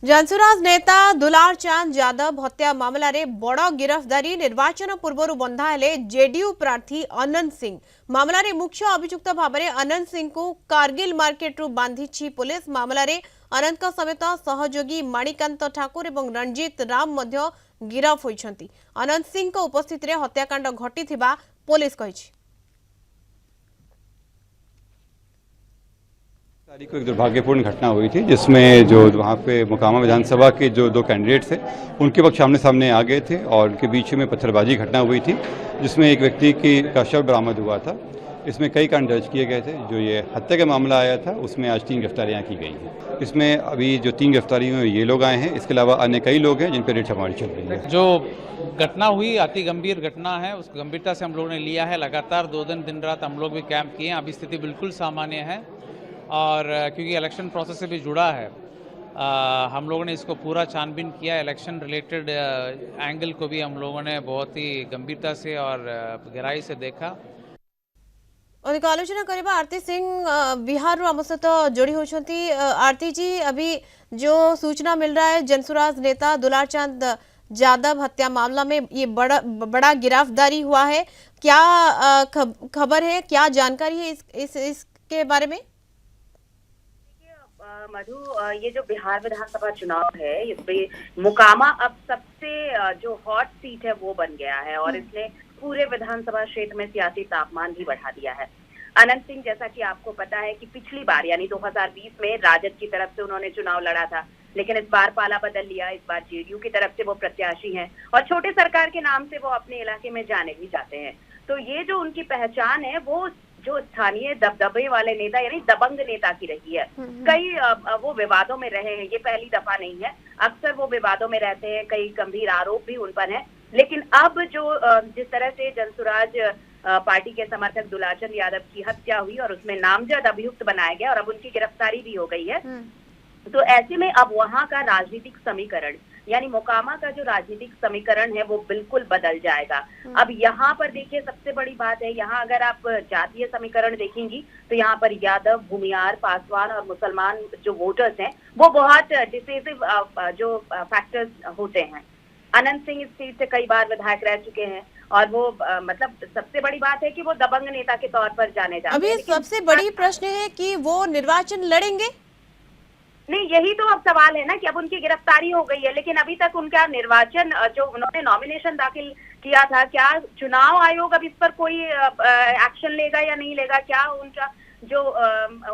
झांसुराज नेता दुलार चांद यादव हत्या मामला रे बड़ गिरफ्तारी निर्वाचन पूर्व बंधा हेले जेडीयू प्रार्थी अनंत सिंह मामला रे मुख्य अभियुक्त भाव में अनंत सिंह को कारगिल मार्केट रु बांधी पुलिस मामला रे अनंत समेत सहयोगी मणिकांत ठाकुर और रणजीत राम मध्य गिरफ होइछंती। अनंत सिंह को उपस्थित रे हत्याकांड घटिथिबा पुलिस कहिछि। तारीख को एक दुर्भाग्यपूर्ण घटना हुई थी जिसमें जो वहाँ पे मोकामा विधानसभा के जो दो कैंडिडेट थे उनके पक्ष आमने सामने आ गए थे और उनके बीच में पत्थरबाजी घटना हुई थी जिसमें एक व्यक्ति का शव बरामद हुआ था। इसमें कई कांड दर्ज किए गए थे। जो ये हत्या का मामला आया था उसमें आज 3 गिरफ्तारियाँ की गई हैं। इसमें अभी जो 3 गिरफ्तारी में ये लोग आए हैं, इसके अलावा अन्य कई लोग हैं जिन पर रेड हमारी चल रही है। जो घटना हुई अति गंभीर घटना है, उस गंभीरता से हम लोगों ने लिया है। लगातार 2 दिन रात हम लोग भी कैंप किए हैं। अभी स्थिति बिल्कुल सामान्य है और क्योंकि इलेक्शन प्रोसेस से भी जुड़ा है, हम लोगों ने इसको पूरा छानबीन किया। इलेक्शन रिलेटेड एंगल को भी हम लोगों ने बहुत ही गंभीरता से और गहराई से देखा। आलोचना करबा आरती सिंह बिहार आम सहित जोड़ी होती। आरती जी, अभी जो सूचना मिल रहा है जनसुराज नेता दुलार चांद यादव हत्या मामला में ये बड़ा गिरफ्तारी हुआ है, क्या खबर है, क्या जानकारी है इसके बारे में? मधु, ये जो बिहार विधानसभा चुनाव है इसमें मोकामा अब सबसे जो हॉट सीट है वो बन गया है और इसने पूरे विधानसभा क्षेत्र में सियासी तापमान भी बढ़ा दिया है। अनंत सिंह, जैसा कि आपको पता है कि पिछली बार यानी 2020 में राजद की तरफ से उन्होंने चुनाव लड़ा था, लेकिन इस बार पाला बदल लिया। इस बार जेडीयू की तरफ से वो प्रत्याशी हैं और छोटे सरकार के नाम से वो अपने इलाके में जाने भी जाते हैं। तो ये जो उनकी पहचान है वो जो स्थानीय दबदबे वाले नेता यानी दबंग नेता की रही है। कई वो विवादों में रहे हैं, ये पहली दफा नहीं है, अक्सर वो विवादों में रहते हैं, कई गंभीर आरोप भी उन पर हैं। लेकिन अब जो जिस तरह से जनसुराज पार्टी के समर्थक दुलारचंद यादव की हत्या हुई और उसमें नामजद अभियुक्त बनाया गया और अब उनकी गिरफ्तारी भी हो गई है, तो ऐसे में अब वहां का राजनीतिक समीकरण यानी मोकामा का जो राजनीतिक समीकरण है वो बिल्कुल बदल जाएगा। अब यहाँ पर देखिए, सबसे बड़ी बात है, यहाँ अगर आप जातीय समीकरण देखेंगी तो यहाँ पर यादव, भूमियार, पासवान और मुसलमान जो वोटर्स हैं वो बहुत डिसिसिव जो फैक्टर्स होते हैं। अनंत सिंह इस सीट से कई बार विधायक रह चुके हैं और वो मतलब सबसे बड़ी बात है कि वो दबंग नेता के तौर पर जाने जाते हैं। अभी सबसे बड़ी प्रश्न है कि वो निर्वाचन लड़ेंगे? नहीं, यही तो अब सवाल है ना कि अब उनकी गिरफ्तारी हो गई है, लेकिन अभी तक उनका निर्वाचन जो उन्होंने नॉमिनेशन दाखिल किया था, क्या चुनाव आयोग अब इस पर कोई एक्शन लेगा या नहीं लेगा? क्या उनका जो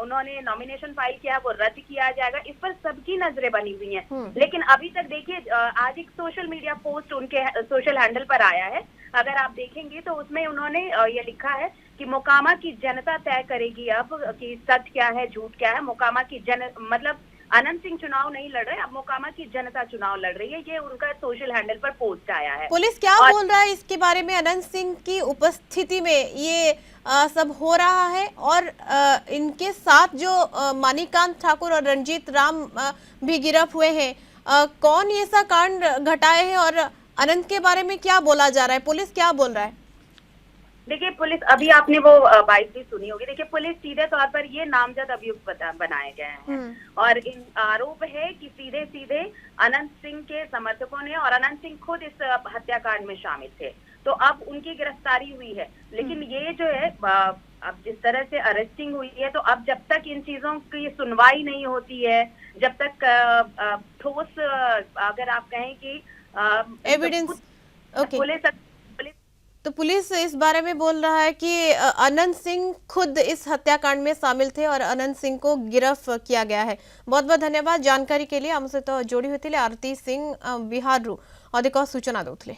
उन्होंने नॉमिनेशन फाइल किया वो रद्द किया जाएगा? इस पर सबकी नजरें बनी हुई हैं। लेकिन अभी तक देखिए, आज एक सोशल मीडिया पोस्ट उनके सोशल हैंडल पर आया है, अगर आप देखेंगे तो उसमें उन्होंने ये लिखा है कि मोकामा की जनता तय करेगी अब कि सच क्या है, झूठ क्या है। मोकामा की मतलब अनंत सिंह चुनाव नहीं लड़ रहे, अब मोकामा की जनता चुनाव लड़ रही है। ये उनका सोशल हैंडल पर पोस्ट आया है। पुलिस क्या बोल रहा है इसके बारे में? अनंत सिंह की उपस्थिति में ये सब हो रहा है और इनके साथ जो मणिकांत ठाकुर और रणजीत राम भी गिरफ्त हुए हैं, कौन ये सा कांड घटाए हैं और अनंत के बारे में क्या बोला जा रहा है? पुलिस क्या बोल रहा है? देखिए, पुलिस, अभी आपने वो बाइट भी सुनी होगी। देखिए, पुलिस सीधे तौर पर ये नामजद अभियुक्त बनाए गए हैं और इन आरोप है कि सीधे सीधे अनंत सिंह के समर्थकों ने, और अनंत सिंह खुद इस हत्याकांड में शामिल थे, तो अब उनकी गिरफ्तारी हुई है। लेकिन ये जो है अब जिस तरह से अरेस्टिंग हुई है, तो अब जब तक इन चीजों की सुनवाई नहीं होती है, जब तक ठोस अगर आप कहें कि एविडेंस, तो पुलिस इस बारे में बोल रहा है कि अनंत सिंह खुद इस हत्याकांड में शामिल थे और अनंत सिंह को गिरफ्त किया गया है। बहुत बहुत धन्यवाद जानकारी के लिए। आम सहित जोड़ी होती आरती सिंह बिहार अधिक सूचना दौले।